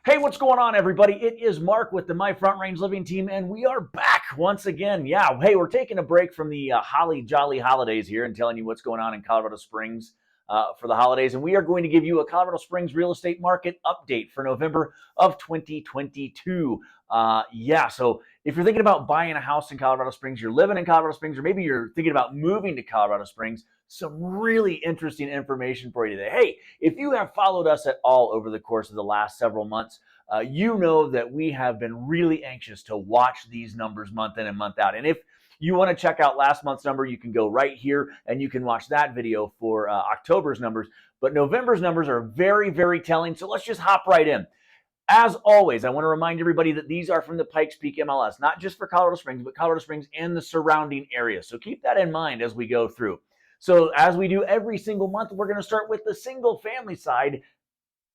Hey, what's going on, everybody? It is Mark with the My Front Range Living team, and we are back once again. Yeah, hey, we're taking a break from the holly jolly holidays here and telling you what's going on in Colorado Springs for the holidays. And we are going to give you a Colorado Springs real estate market update for November of 2022. So if you're thinking about buying a house in Colorado Springs, you're living in Colorado Springs, or maybe you're thinking about moving to Colorado Springs, some really interesting information for you today. Hey, if you have followed us at all over the course of the last several months, you know that we have been really anxious to watch these numbers month in and month out. And if you want to check out last month's number, you can go right here and you can watch that video for October's numbers. But November's numbers are very, very telling. So let's just hop right in. As always, I want to remind everybody that these are from the Pikes Peak MLS, not just for Colorado Springs, but Colorado Springs and the surrounding area. So keep that in mind as we go through. So as we do every single month, we're going to start with the single family side,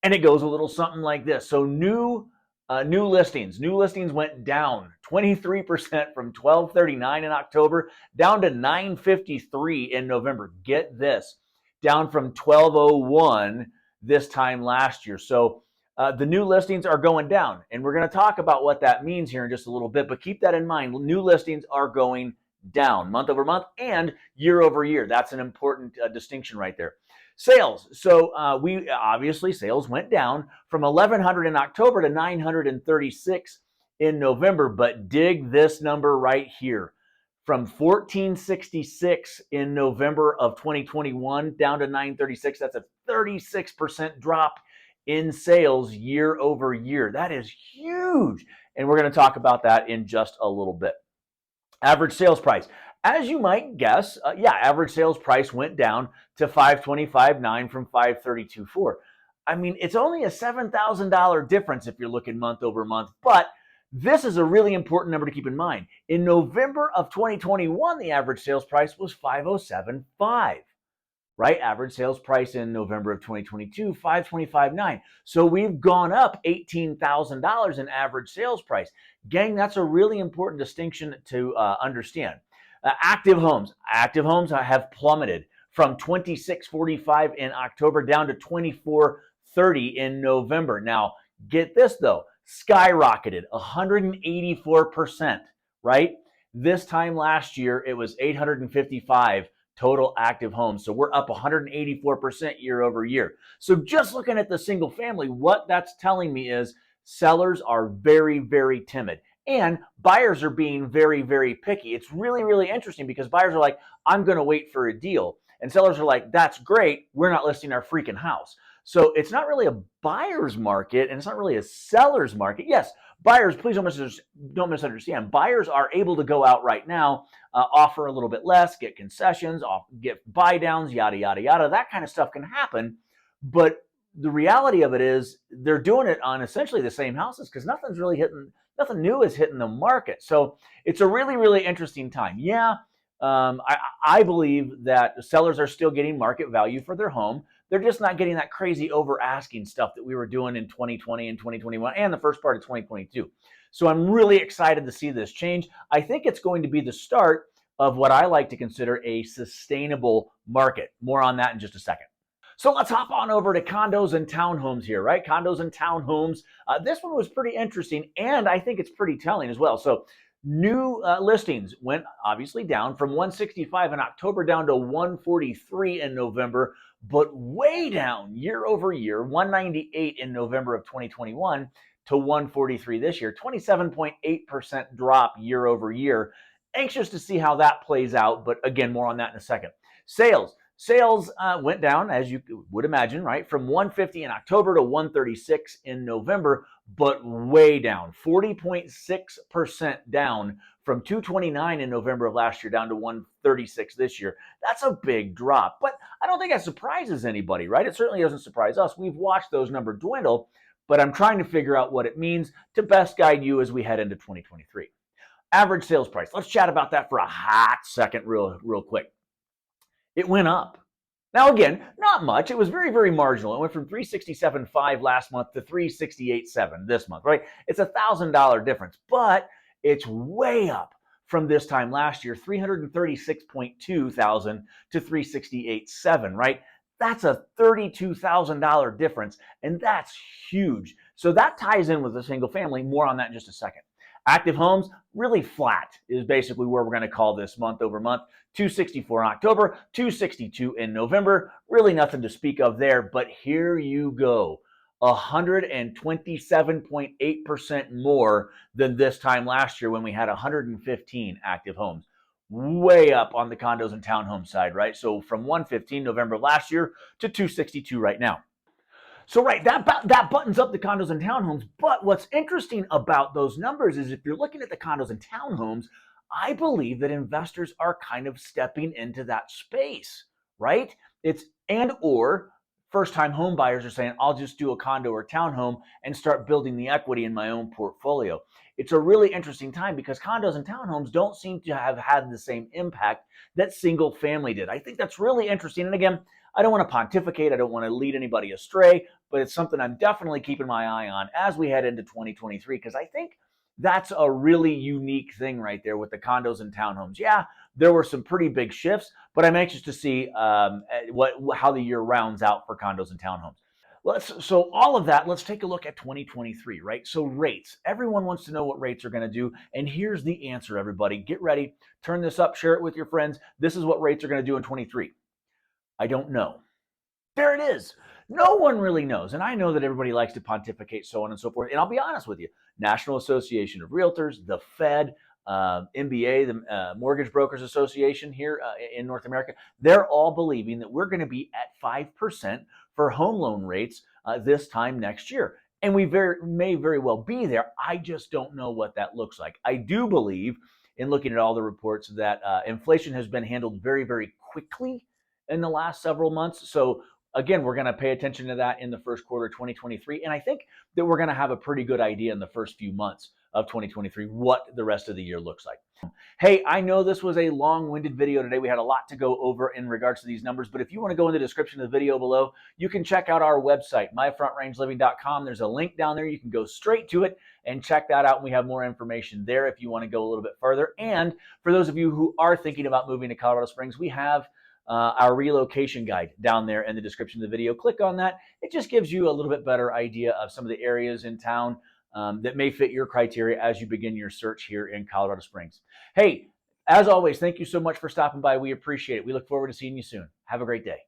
and it goes a little something like this. So new listings went down 23% from 1239 in October down to 953 in November. Get this, down from 1201 this time last year. So the new listings are going down, and we're going to talk about what that means here in just a little bit, but keep that in mind. New listings are going down month over month and year over year. That's an important distinction right there. Sales. So sales went down from 1,100 in October to 936 in November, but dig this number right here. From 1,466 in November of 2021 down to 936, that's a 36% drop in sales year over year. That is huge. And we're going to talk about that in just a little bit. Average sales price. As you might guess, average sales price went down to $525,900 from $532,400. I mean, it's only a $7,000 difference if you're looking month over month, but this is a really important number to keep in mind. In November of 2021, the average sales price was $507,500. Right? Average sales price in November of 2022, $525,900. So we've gone up $18,000 in average sales price. Gang, that's a really important distinction to understand. Active homes have plummeted from 2,645 in October down to 2,430 in November. Now, get this though, skyrocketed 184%, right? This time last year, it was 855 total active homes. So we're up 184% year over year. So just looking at the single family, what that's telling me is sellers are very, very timid. And buyers are being very, very picky. It's really, really interesting because buyers are like, I'm going to wait for a deal. And sellers are like, that's great. We're not listing our freaking house. So it's not really a buyer's market and it's not really a seller's market. Yes, buyers, please don't misunderstand. Buyers are able to go out right now, offer a little bit less, get concessions, get buy downs, yada, yada, yada. That kind of stuff can happen. But the reality of it is they're doing it on essentially the same houses because nothing new is hitting the market. So it's a really, really interesting time. Yeah, I believe that sellers are still getting market value for their home. They're just not getting that crazy over asking stuff that we were doing in 2020 and 2021 and the first part of 2022. So I'm really excited to see this change. I think it's going to be the start of what I like to consider a sustainable market. More on that in just a second. So let's hop on over to condos and townhomes here, right? Condos and townhomes. This one was pretty interesting, and I think it's pretty telling as well. So new listings went obviously down from 165 in October down to 143 in November, but way down year over year, 198 in November of 2021 to 143 this year, 27.8% drop year over year. Anxious to see how that plays out, but again, more on that in a second. Sales went down, as you would imagine, right? From 150 in October to 136 in November, but way down, 40.6% down from 229 in November of last year down to 136 this year. That's a big drop, but I don't think that surprises anybody, right? It certainly doesn't surprise us. We've watched those numbers dwindle, but I'm trying to figure out what it means to best guide you as we head into 2023. Average sales price. Let's chat about that for a hot second real quick. It went up. Now, again, not much. It was very, very marginal. It went from $367,500 last month to $368,700 this month, right? It's a $1,000 difference, but it's way up from this time last year, $336,200 to $368,700, right? That's a $32,000 difference, and that's huge. So that ties in with the single family. More on that in just a second. Active homes, really flat is basically where we're going to call this month over month. 264 in October, 262 in November. Really nothing to speak of there, but here you go. 127.8% more than this time last year when we had 115 active homes. Way up on the condos and townhome side, right? So from 115 November last year to 262 right now. So right, that buttons up the condos and townhomes. But what's interesting about those numbers is if you're looking at the condos and townhomes, I believe that investors are kind of stepping into that space, right? It's and or first-time home buyers are saying, I'll just do a condo or townhome and start building the equity in my own portfolio. It's a really interesting time because condos and townhomes don't seem to have had the same impact that single family did. I think that's really interesting. And again, I don't want to pontificate. I don't want to lead anybody astray, but it's something I'm definitely keeping my eye on as we head into 2023 because I think that's a really unique thing right there with the condos and townhomes. Yeah, there were some pretty big shifts, but I'm anxious to see how the year rounds out for condos and townhomes. So all of that, let's take a look at 2023, right? So rates. Everyone wants to know what rates are going to do, and here's the answer, everybody. Get ready, turn this up, share it with your friends. This is what rates are going to do in 23. I don't know. There it is. No one really knows. And I know that everybody likes to pontificate, so on and so forth. And I'll be honest with you, National Association of Realtors, the Fed, MBA, the Mortgage Brokers Association here in North America, they're all believing that we're going to be at 5% for home loan rates this time next year. And we may very well be there. I just don't know what that looks like. I do believe, in looking at all the reports, that inflation has been handled very, very quickly in the last several months. So again, we're going to pay attention to that in the first quarter of 2023. And I think that we're going to have a pretty good idea in the first few months of 2023 what the rest of the year looks like. Hey, I know this was a long-winded video today. We had a lot to go over in regards to these numbers, but if you want to go in the description of the video below, you can check out our website, myfrontrangeliving.com. There's a link down there. You can go straight to it and check that out. We have more information there if you want to go a little bit further. And for those of you who are thinking about moving to Colorado Springs, we have our relocation guide down there in the description of the video. Click on that. It just gives you a little bit better idea of some of the areas in town that may fit your criteria as you begin your search here in Colorado Springs. Hey, as always, thank you so much for stopping by. We appreciate it. We look forward to seeing you soon. Have a great day.